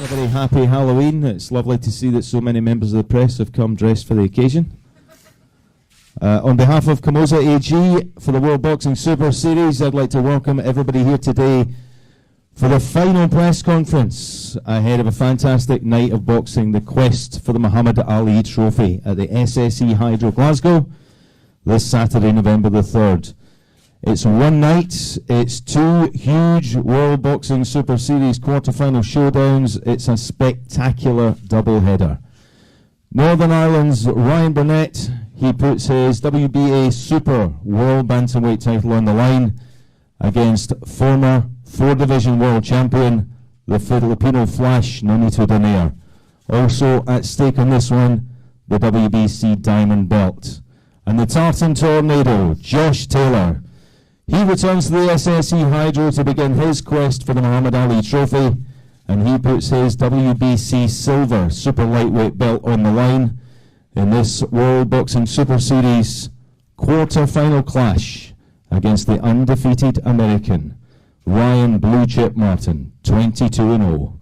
A very happy Halloween. It's lovely to see that so many members of the press have come dressed for the occasion. On behalf of Kamosa AG for the World Boxing Super Series, I'd like to welcome everybody here today for the final press conference ahead of a fantastic night of boxing, the quest for the Muhammad Ali Trophy at the SSE Hydro Glasgow this Saturday, November the 3rd. It's one night, it's two huge World Boxing Super Series quarter-final showdowns. It's a spectacular double-header. Northern Ireland's Ryan Burnett, he puts his WBA Super World Bantamweight title on the line against former four-division world champion, the Filipino Flash, Nonito Donaire. Also at stake on this one, the WBC Diamond Belt. And the Tartan Tornado, Josh Taylor. He returns to the SSE Hydro to begin his quest for the Muhammad Ali Trophy, and he puts his WBC Silver Super Lightweight belt on the line in this World Boxing Super Series quarter-final clash against the undefeated American, Ryan Blue Chip Martin, 22-0.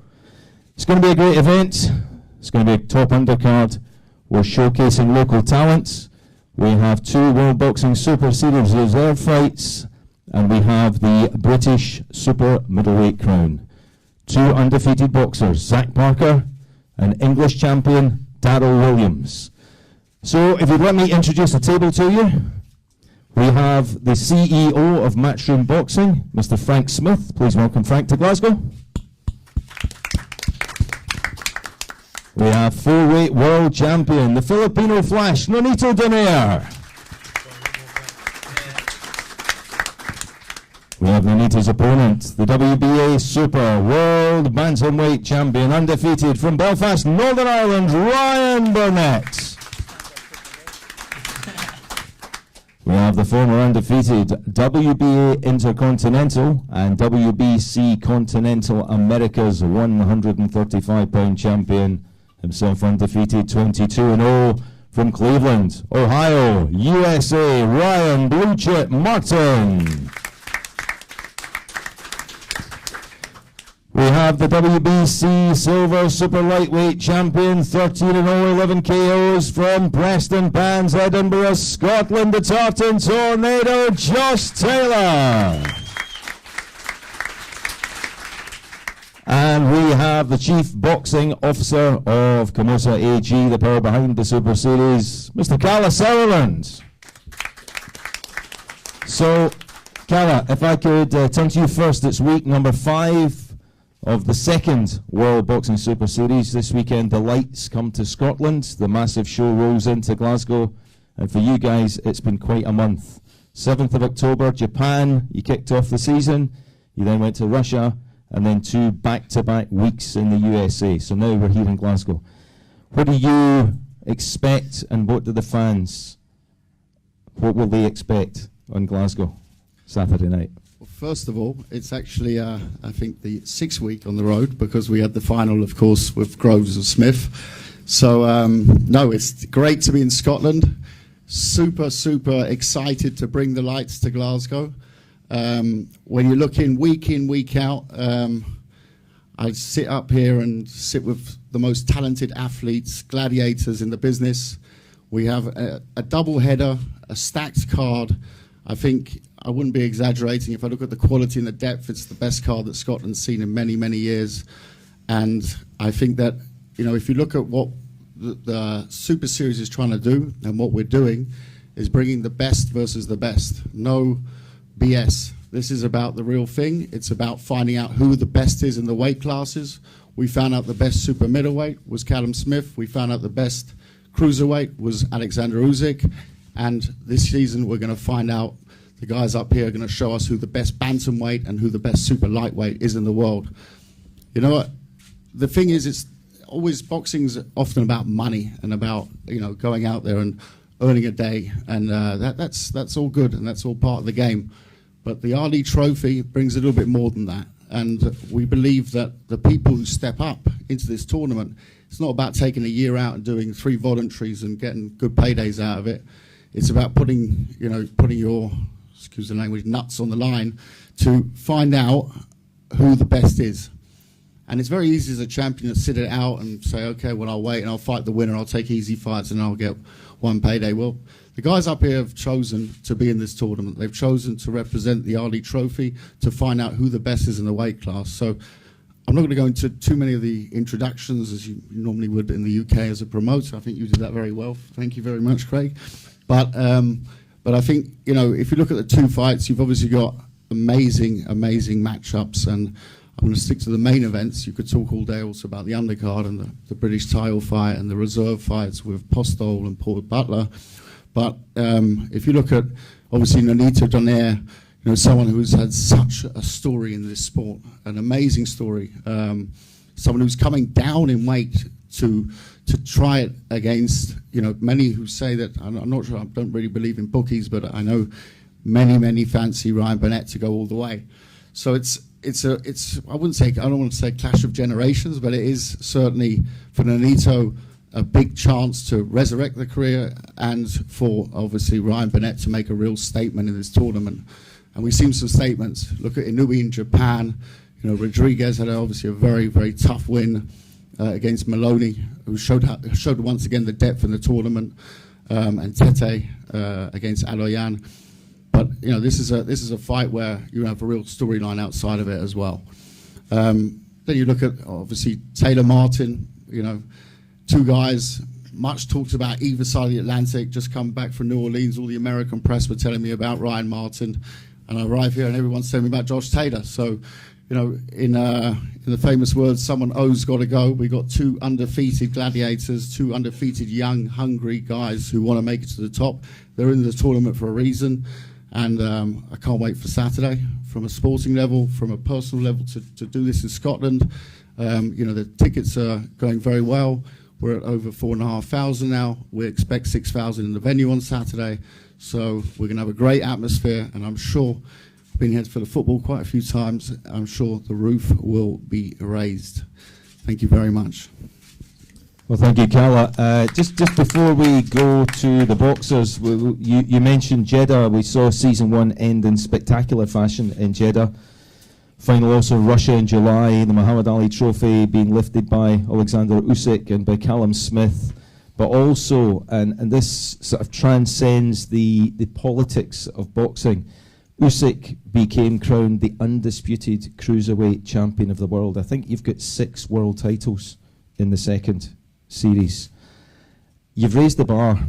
It's going to be a great event. It's going to be a top undercard. We're showcasing local talents. We have two World Boxing Super Series reserve fights, and we have the British Super Middleweight crown. Two undefeated boxers, Zach Parker and English champion Darryl Williams. So if you'd let me introduce the table to you, we have the CEO of Matchroom Boxing, Mr. Frank Smith. Please welcome Frank to Glasgow. We have full-weight world champion, the Filipino Flash, Nonito Donaire. We have Nonito's opponent, the WBA Super World Bantamweight champion, undefeated from Belfast, Northern Ireland, Ryan Burnett. We have the former undefeated WBA Intercontinental and WBC Continental America's 135-pound champion, himself undefeated, 22-0 from Cleveland, Ohio, USA, Ryan Blue Chip Martin. We have the WBC Silver Super Lightweight champion, 13-0, 11 KOs from Preston Pans, Edinburgh, Scotland, the Tartan Tornado, Josh Taylor. And we have the Chief Boxing Officer of Kamosa AG, the power behind the Super Series, Mr. KALLE SAUERLAND. So, KALLE, if I could turn to you first, it's week number 5 of the second World Boxing Super Series. This weekend the lights come to Scotland, the massive show rolls into Glasgow, and for you guys it's been quite a month. 7th of October, Japan, you kicked off the season, you then went to Russia, and then 2 back-to-back weeks in the USA. So now we're here in Glasgow. What do you expect, and what do the fans, what will they expect on Glasgow Saturday night? First of all, it's actually, I think, the 6th week on the road, because we had the final, of course, with Groves of Smith. So, no, it's great to be in Scotland. Super, super excited to bring the lights to Glasgow. When you look in, week out, I sit up here and sit with the most talented athletes, gladiators in the business. We have a double header, a stacked card. I think I wouldn't be exaggerating if I look at the quality and the depth. It's the best card that Scotland's seen in many, many years. And I think that, you know, if you look at what the Super Series is trying to do, and what we're doing is bringing the best versus the best. No BS. This is about the real thing. It's about finding out who the best is in the weight classes. We found out the best super middleweight was Callum Smith. We found out the best cruiserweight was Alexander Usyk. And this season we're going to find out, the guys up here are going to show us who the best bantamweight and who the best super lightweight is in the world. You know what? The thing is, it's always, boxing's often about money and about, you know, going out there and earning a day. And that's all good, and that's all part of the game. But the Ali Trophy brings a little bit more than that. And we believe that the people who step up into this tournament, it's not about taking a year out and doing 3 voluntaries and getting good paydays out of it. It's about putting your, excuse the language, nuts on the line to find out who the best is. And it's very easy as a champion to sit it out and say, okay, well, I'll wait and I'll fight the winner. I'll take easy fights and I'll get one payday. Well, the guys up here have chosen to be in this tournament. They've chosen to represent the Ali Trophy, to find out who the best is in the weight class. So I'm not going to go into too many of the introductions as you normally would in the UK as a promoter. I think you did that very well. Thank you very much, Craig. But I think, if you look at the two fights, you've obviously got amazing matchups, and I'm going to stick to the main events. You could talk all day also about the undercard and the British title fight and the reserve fights with Postol and Paul Butler. But if you look at, obviously, Nonito Donaire, someone who's had such a story in this sport, an amazing story, someone who's coming down in weight to try it against, many who say that, I'm not sure, I don't really believe in bookies, but I know many fancy Ryan Burnett to go all the way. So it's I don't want to say clash of generations, but it is certainly for Nonito a big chance to resurrect the career, and for obviously Ryan Burnett to make a real statement in this tournament. And we've seen some statements. Look at Inoue in Japan. Rodriguez had obviously a very tough win against Maloney, who showed once again the depth in the tournament, and Tete against Aloyan. But this is a fight where you have a real storyline outside of it as well. Then you look at obviously Taylor Martin. Two guys much talked about either side of the Atlantic. Just come back from New Orleans. All the American press were telling me about Ryan Martin, and I arrive here and everyone's telling me about Josh Taylor. So, in the famous words, someone oh's got to go. We got two undefeated gladiators, two undefeated young, hungry guys who want to make it to the top. They're in the tournament for a reason. And I can't wait for Saturday, from a sporting level, from a personal level, to do this in Scotland. The tickets are going very well. We're at over 4,500 now. We expect 6,000 in the venue on Saturday. So we're going to have a great atmosphere, and I'm sure, I've been here for the football quite a few times, I'm sure the roof will be raised. Thank you very much. Well, thank you, Kalle. Just before we go to the boxers, you mentioned Jeddah. We saw season 1 end in spectacular fashion in Jeddah. Final also Russia in July, the Muhammad Ali Trophy being lifted by Alexander Usyk and by Callum Smith. But also, and this sort of transcends the politics of boxing, Usyk became crowned the undisputed cruiserweight champion of the world. I think you've got 6 world titles in the second series. You've raised the bar.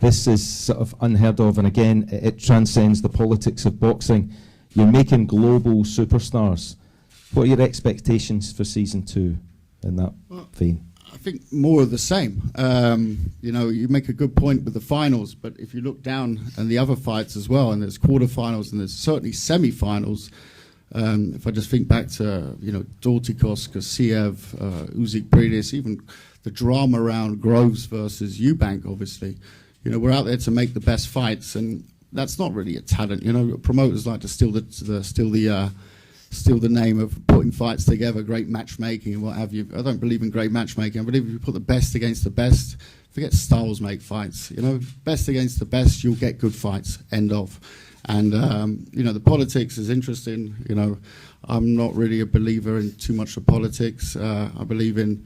This is sort of unheard of, and again, it transcends the politics of boxing. You're making global superstars. What are your expectations for season 2 in that vein? I think more of the same. You make a good point with the finals, but if you look down and the other fights as well, and there's quarterfinals and there's certainly semi-finals. If I just think back to Dorticos, Kasiev, Usyk Bridis, even the drama around Groves versus Eubank, obviously. We're out there to make the best fights, and that's not really a talent. Promoters like to steal the name of putting fights together, great matchmaking and what have you. I don't believe in great matchmaking. I believe if you put the best against the best, forget styles make fights. Best against the best, you'll get good fights. End of. And the politics is interesting. I'm not really a believer in too much of politics. I believe in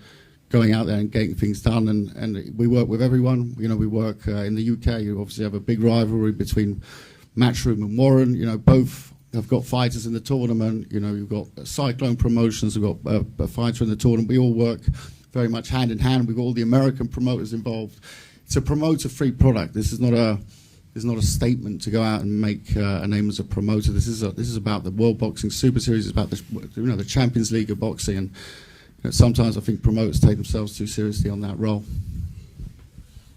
going out there and getting things done, and we work with everyone. We work in the UK. You obviously have a big rivalry between Matchroom and Warren. Both have got fighters in the tournament. You've got Cyclone Promotions. We've got a fighter in the tournament. We all work very much hand in hand. We've got all the American promoters involved. It's a promoter-free product. This is not a statement to go out and make a name as a promoter. This is about the World Boxing Super Series. It's about the Champions League of boxing, and sometimes I think promoters take themselves too seriously on that role.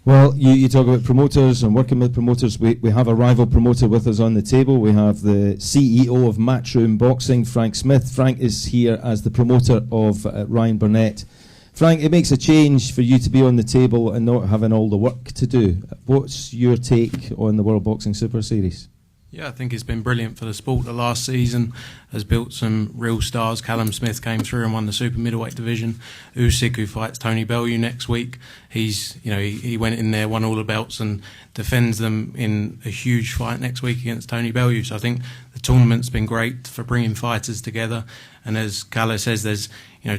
Well, you talk about promoters and working with promoters. We have a rival promoter with us on the table. We have the CEO of Matchroom Boxing, Frank Smith. Frank is here as the promoter of Ryan Burnett. Frank, it makes a change for you to be on the table and not having all the work to do. What's your take on the World Boxing Super Series? Yeah, I think it's been brilliant for the sport. The last season has built some real stars. Callum Smith came through and won the super middleweight division. Usyk, who fights Tony Bellew next week, he went in there, won all the belts, and defends them in a huge fight next week against Tony Bellew. So I think the tournament's been great for bringing fighters together. And as Kalle says, there's,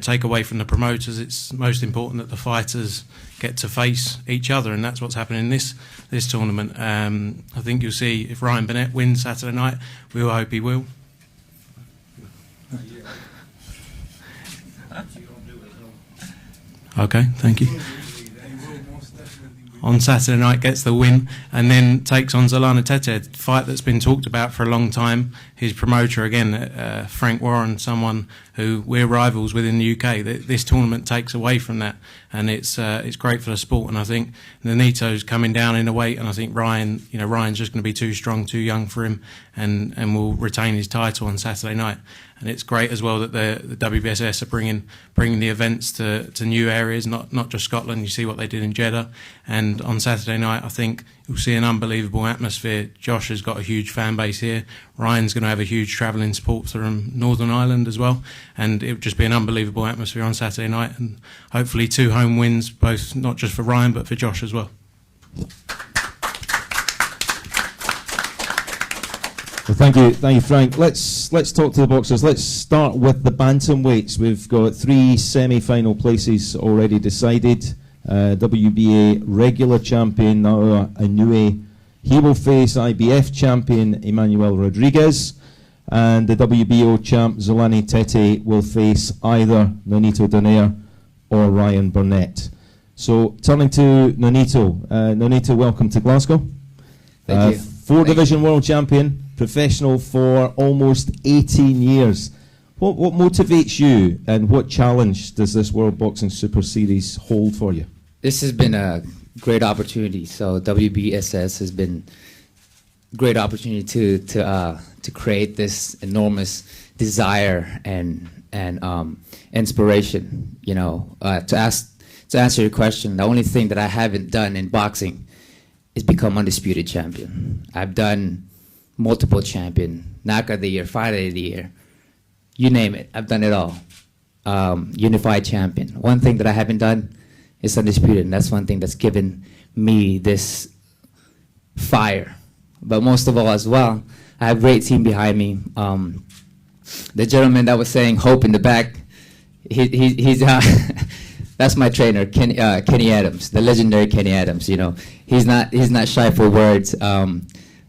take away from the promoters, it's most important that the fighters get to face each other, and that's what's happening in this tournament. I think you'll see if Ryan Burnett wins Saturday night, we all hope he will. Okay, thank you. On Saturday night, gets the win, and then takes on Zolana Tete, fight that's been talked about for a long time. His promoter, again, Frank Warren, someone who we're rivals with in the UK. This tournament takes away from that, and it's great for the sport. And I think Nonito's coming down in a weight, and I think Ryan's just going to be too strong, too young for him, and will retain his title on Saturday night. And it's great as well that the WBSS are bringing the events to new areas, not just Scotland. You see what they did in Jeddah, and on Saturday night I think you'll see an unbelievable atmosphere. Josh has got a huge fan base here. Ryan's going to have a huge travelling support from Northern Ireland as well, and it would just be an unbelievable atmosphere on Saturday night, and hopefully 2 home wins, both not just for Ryan but for Josh as well. Well, thank you, Frank. Let's talk to the boxers. Let's start with the bantamweights. We've got 3 semi-final places already decided. WBA regular champion Naoya Inoue, he will face IBF champion Emmanuel Rodriguez, and the WBO champ Zolani Tete will face either Nonito Donaire or Ryan Burnett. So turning to Nonito. Nonito, welcome to Glasgow. Thank you. 4 division world champion, professional for almost 18 years. What motivates you, and what challenge does this World Boxing Super Series hold for you? This has been a great opportunity. So WBSS has been a great opportunity to create this enormous desire and inspiration. To answer your question, the only thing that I haven't done in boxing is become undisputed champion. I've done multiple champion, knock of the year, fight of the year, you name it, I've done it all. Unified champion. One thing that I haven't done is undisputed, and that's one thing that's given me this fire. But most of all as well, I have a great team behind me. The gentleman that was saying hope in the back, he's that's my trainer, Kenny Adams, the legendary Kenny Adams. He's not shy for words,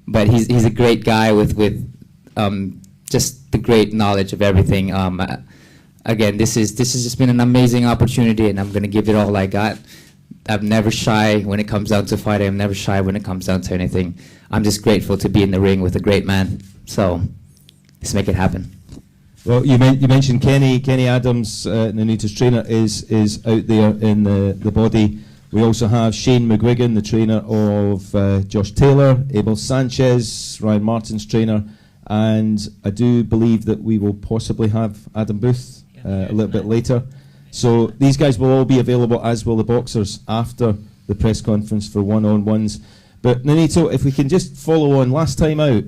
but he's a great guy with just the great knowledge of everything. Again, this has just been an amazing opportunity, and I'm gonna give it all I got. I'm never shy when it comes down to fighting. I'm never shy when it comes down to anything. I'm just grateful to be in the ring with a great man. So let's make it happen. Well, you mentioned Kenny Adams, Nonito's trainer, is out there in the body. We also have Shane McGuigan, the trainer of Josh Taylor, Abel Sanchez, Ryan Martin's trainer, and I do believe that we will possibly have Adam Booth a little bit later. So these guys will all be available, as will the boxers, after the press conference for one-on-ones. But Nonito, if we can just follow on, last time out,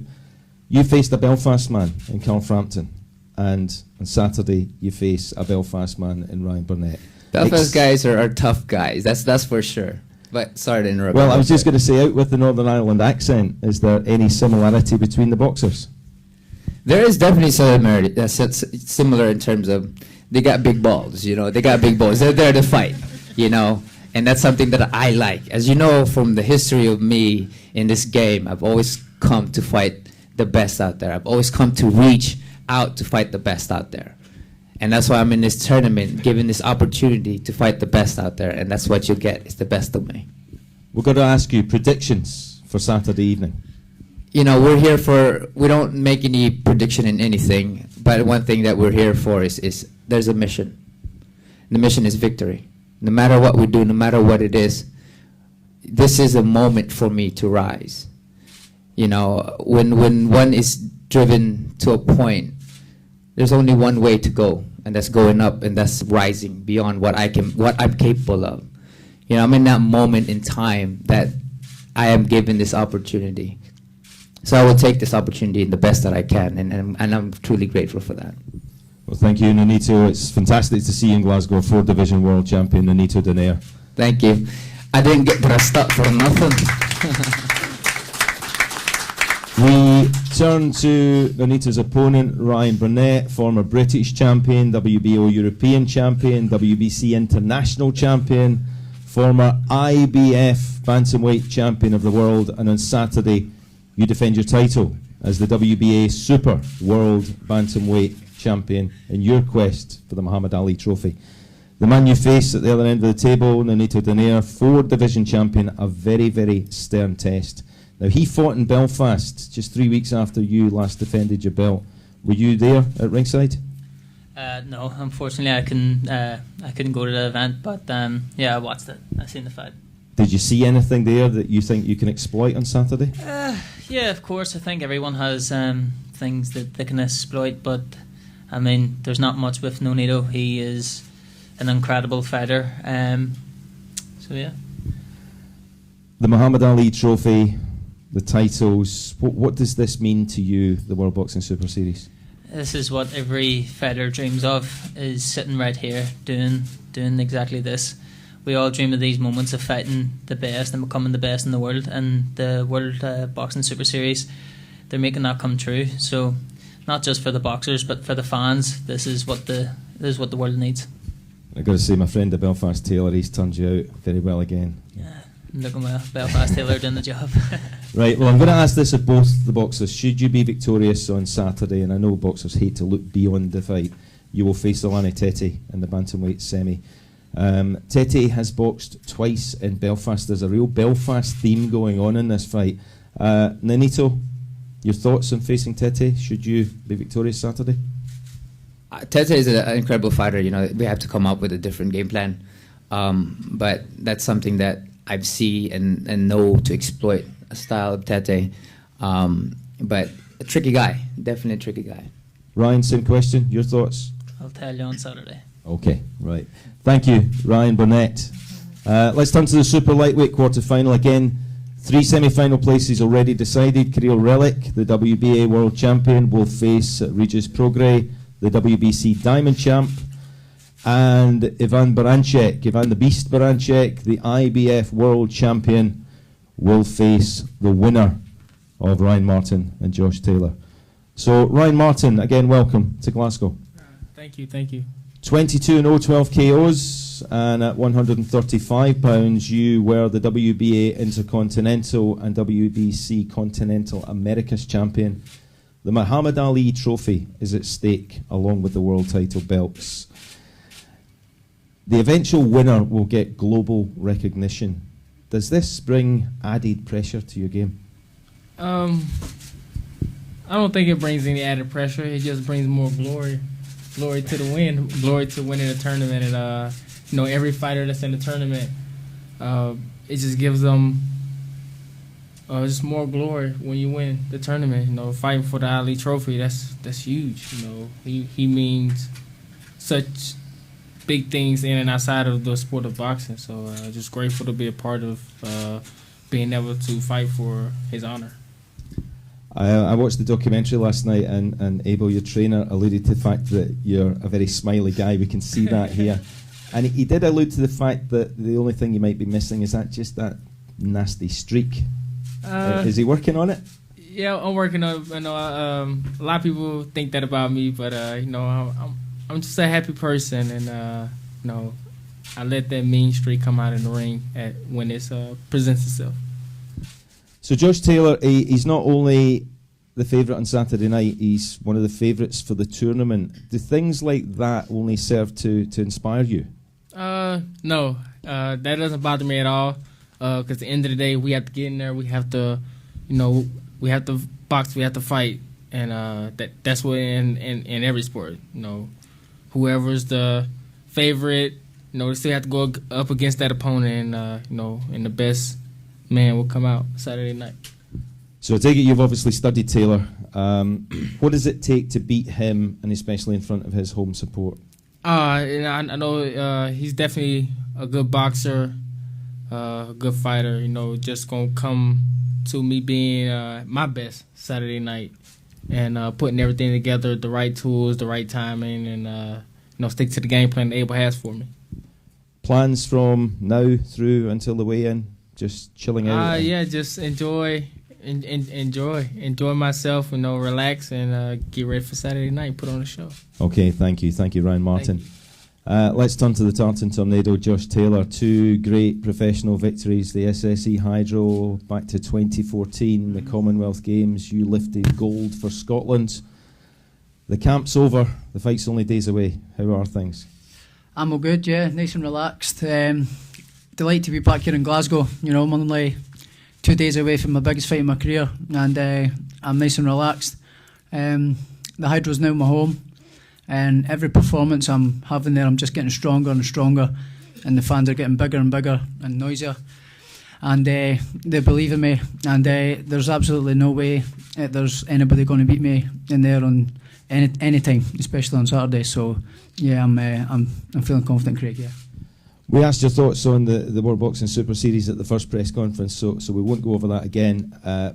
you faced a Belfast man in Carl Frampton, and on Saturday you face a Belfast man in Ryan Burnett. Belfast guys are tough guys, that's for sure. But sorry to interrupt. Well, I was just going to say, out with the Northern Ireland accent, is there any similarity between the boxers? There is definitely similarity. Similar in terms of they got big balls, they got big balls. They're there to fight, and that's something that I like. As you know from the history of me in this game, I've always come to fight the best out there. I've always come to reach out to fight the best out there. And that's why I'm in this tournament, given this opportunity to fight the best out there, and that's what you get, it's the best of me. We're going to ask you predictions for Saturday evening. We're here for, we don't make any prediction in anything, but one thing that we're here for is there's a mission. The mission is victory. No matter what we do, no matter what it is, this is a moment for me to rise. When one is driven to a point, there's only one way to go, and that's going up, and that's rising beyond what I'm capable of. I'm in that moment in time that I am given this opportunity. So I will take this opportunity in the best that I can, and I'm truly grateful for that. Well, thank you, Nonito. It's fantastic to see you in Glasgow, 4 division world champion Nonito Donaire. Thank you. I didn't get dressed up for nothing. We turn to Nonito's opponent, Ryan Burnett, former British champion, WBO European champion, WBC International champion, former IBF Bantamweight champion of the world, and on Saturday you defend your title as the WBA Super World Bantamweight champion in your quest for the Muhammad Ali Trophy. The man you face at the other end of the table, Nonito Donaire, 4-division champion, a very, very stern test. Now, he fought in Belfast just 3 weeks after you last defended your belt. Were you there at ringside? No, unfortunately I couldn't go to the event, but yeah, I watched it. I seen the fight. Did you see anything there that you think you can exploit on Saturday? Yeah, of course. I think everyone has things that they can exploit, but I mean, there's not much with Nonito. He is an incredible fighter. So yeah. The Muhammad Ali Trophy, the titles, what does this mean to you, the World Boxing Super Series? This is what every fighter dreams of, is sitting right here doing exactly this. We all dream of these moments of fighting the best and becoming the best in the world, and the World Boxing Super Series, they're making that come true. So not just for the boxers but for the fans, this is what the world needs. I've got to say, my friend the Belfast Taylor, he's turned you out very well again. Yeah, looking well. Belfast Taylor doing the job. Right, well, I'm going to ask this of both the boxers. Should you be victorious on Saturday, and I know boxers hate to look beyond the fight, you will face Alani Tete in the bantamweight semi. Tete has boxed twice in Belfast. There's a real Belfast theme going on in this fight. Nonito, your thoughts on facing Tete? Should you be victorious Saturday? Tete is an incredible fighter. You know, we have to come up with a different game plan. But that's something that I see and know to exploit a style of Tete. But a tricky guy, definitely a tricky guy. Ryan, same question. Your thoughts? I'll tell you on Saturday. Okay, right. Thank you, Ryan Burnett. Let's turn to the super lightweight quarter-final again. 3 semi-final places already decided. Kirill Relik, the WBA world champion, will face Regis Prograis, the WBC diamond champ, and Ivan the Beast Baranchek, the IBF world champion, will face the winner of Ryan Martin and Josh Taylor. So, Ryan Martin, again, welcome to Glasgow. Thank you. 22-0, 12 KOs, and at 135 pounds, you were the WBA Intercontinental and WBC Continental Americas champion. The Muhammad Ali Trophy is at stake, along with the world title belts. The eventual winner will get global recognition. Does this bring added pressure to your game? I don't think it brings any added pressure. It just brings more glory to the win, glory to winning a tournament. And you know, every fighter that's in the tournament, it just gives them just more glory when you win the tournament. You know, fighting for the Ali Trophy, that's huge. You know, he means such big things in and outside of the sport of boxing. So just grateful to be a part of being able to fight for his honor. I watched the documentary last night, and Abel, your trainer, alluded to the fact that you're a very smiley guy. We can see that here. And he did allude to the fact that the only thing you might be missing is that nasty streak. Is he working on it? Yeah, I'm working on it. I know a lot of people think that about me, but you know, I'm just a happy person, and you know, I let that mean streak come out in the ring when it presents itself. So Josh Taylor, he's not only the favourite on Saturday night, he's one of the favourites for the tournament. Do things like that only serve to inspire you? No, that doesn't bother me at all. Because at the end of the day, we have to get in there. We have to, you know, we have to box. We have to fight, and that's what in every sport. You know, whoever's the favorite, you know, they still have to go up against that opponent, and you know, and the best man will come out Saturday night. So I take it you've obviously studied Taylor. What does it take to beat him, and especially in front of his home support? And I know he's definitely a good boxer, a good fighter. You know, just gonna come to me being my best Saturday night, and putting everything together, the right tools, the right timing, and you know, stick to the game plan that Abel has for me. Plans from now through until the weigh-in? Just chilling out? Yeah, just enjoy enjoy myself, relax and get ready for Saturday night. Put on a show. Okay, thank you, Ryan Martin. Let's turn to the Tartan Tornado, Josh Taylor. 2 great professional victories, the SSE Hydro back to 2014, the Commonwealth Games. You lifted gold for Scotland. The camp's over, the fight's only days away. How are things? I'm all good, yeah, nice and relaxed. Delighted to be back here in Glasgow. I'm only 2 days away from my biggest fight in my career, and I'm nice and relaxed. The Hydro's now my home, and every performance I'm having there, I'm just getting stronger and stronger, and the fans are getting bigger and bigger and noisier, and they believe in me, and there's absolutely no way there's anybody going to beat me in there on any time, especially on Saturday. So yeah, I'm feeling confident, Craig. Yeah. We asked your thoughts on the World Boxing Super Series at the first press conference, so we won't go over that again.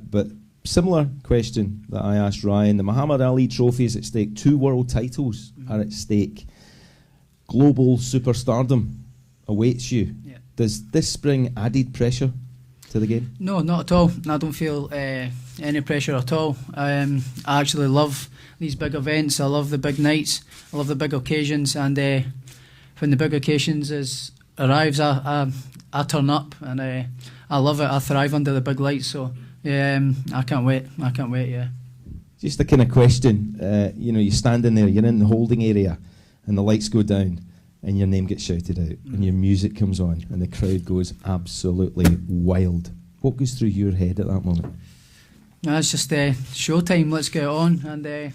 But similar question that I asked Ryan. The Muhammad Ali Trophy is at stake. 2 world titles are at stake. Global superstardom awaits you. Yeah. Does this bring added pressure to the game? No, not at all. I don't feel any pressure at all. I actually love these big events. I love the big nights. I love the big occasions, and when the big occasions arrives, I turn up, and I love it. I thrive under the big lights. So yeah, I can't wait. Yeah. Just a kind of question. You're standing there, you're in the holding area, and the lights go down, and your name gets shouted out, and your music comes on, and the crowd goes absolutely wild. What goes through your head at that moment? No, it's just showtime. Let's get it on, and I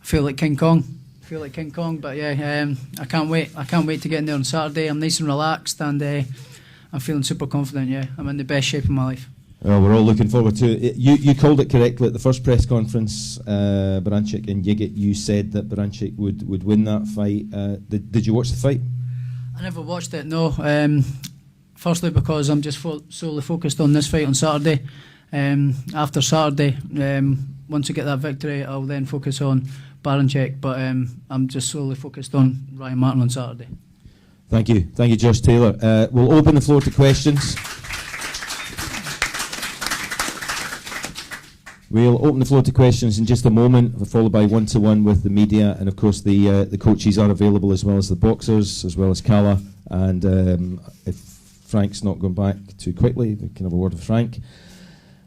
feel like King Kong. But yeah, I can't wait. I can't wait to get in there on Saturday. I'm nice and relaxed, and I'm feeling super confident. Yeah, I'm in the best shape of my life. Well, we're all looking forward to it. You called it correctly at the first press conference. Baranchik and Yigit, you said that Baranchik would win that fight. Did you watch the fight? I never watched it. No. Firstly, because I'm just solely focused on this fight on Saturday. After Saturday, once I get that victory, I'll then focus on Baranchik. But I'm just solely focused on Ryan Martin on Saturday. Thank you, Josh Taylor. We'll open the floor to questions. We'll open the floor to questions in just a moment, followed by one-to-one with the media, and of course the coaches are available, as well as the boxers, as well as Kalle. And if Frank's not going back too quickly, we can have a word with Frank.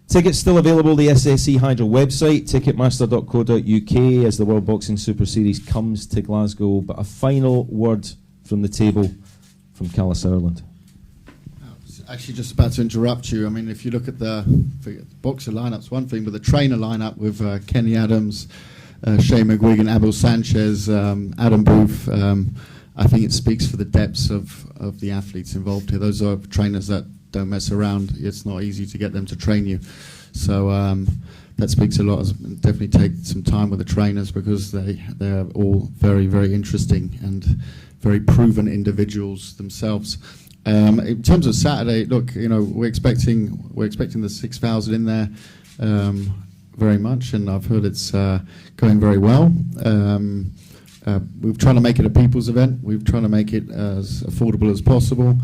Tickets still available, the SSE Hydro website, ticketmaster.co.uk, as the World Boxing Super Series comes to Glasgow. But a final word from the table from KALLE SAUERLAND. Actually, just about to interrupt you. I mean, if you look at the boxer lineup's one thing, but the trainer lineup with Kenny Adams, Shane McGuigan, Abel Sanchez, Adam Booth, I think it speaks for the depths of the athletes involved here. Those are trainers that don't mess around. It's not easy to get them to train you. So that speaks a lot. Definitely take some time with the trainers, because they're all very, very interesting and very proven individuals themselves. In terms of Saturday, look, we're expecting the 6,000 in there very much, and I've heard it's going very well. We're trying to make it a people's event. We're trying to make it as affordable as possible.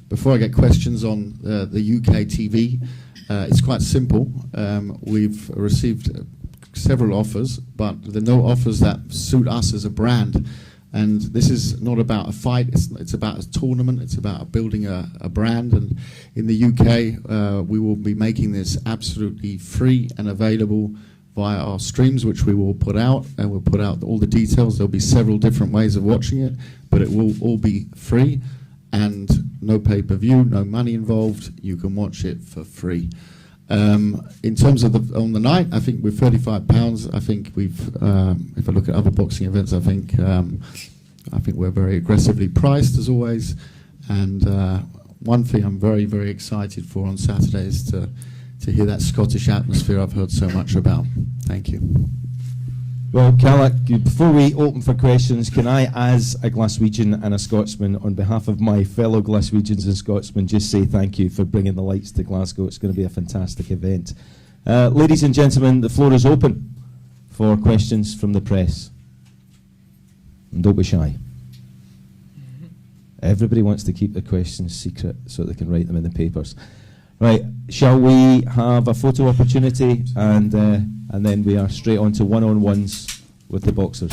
Before I get questions on the UK TV, it's quite simple. We've received several offers, but there are no offers that suit us as a brand. And this is not about a fight, it's about a tournament, it's about building a brand. And in the UK, we will be making this absolutely free and available via our streams, which we will put out, and we'll put out all the details. There'll be several different ways of watching it, but it will all be free, and no pay-per-view, no money involved. You can watch it for free. In terms of on the night, I think with £35, I think we've, if I look at other boxing events, I think we're very aggressively priced as always. And one thing I'm very, very excited for on Saturday is to hear that Scottish atmosphere I've heard so much about. Thank you. Well, Kalle, before we open for questions, can I, as a Glaswegian and a Scotsman, on behalf of my fellow Glaswegians and Scotsmen, just say thank you for bringing the lights to Glasgow. It's going to be a fantastic event. Ladies and gentlemen, the floor is open for questions from the press. And don't be shy. Everybody wants to keep the questions secret so they can write them in the papers. Right, shall we have a photo opportunity, and then we are straight on to one-on-ones with the boxers.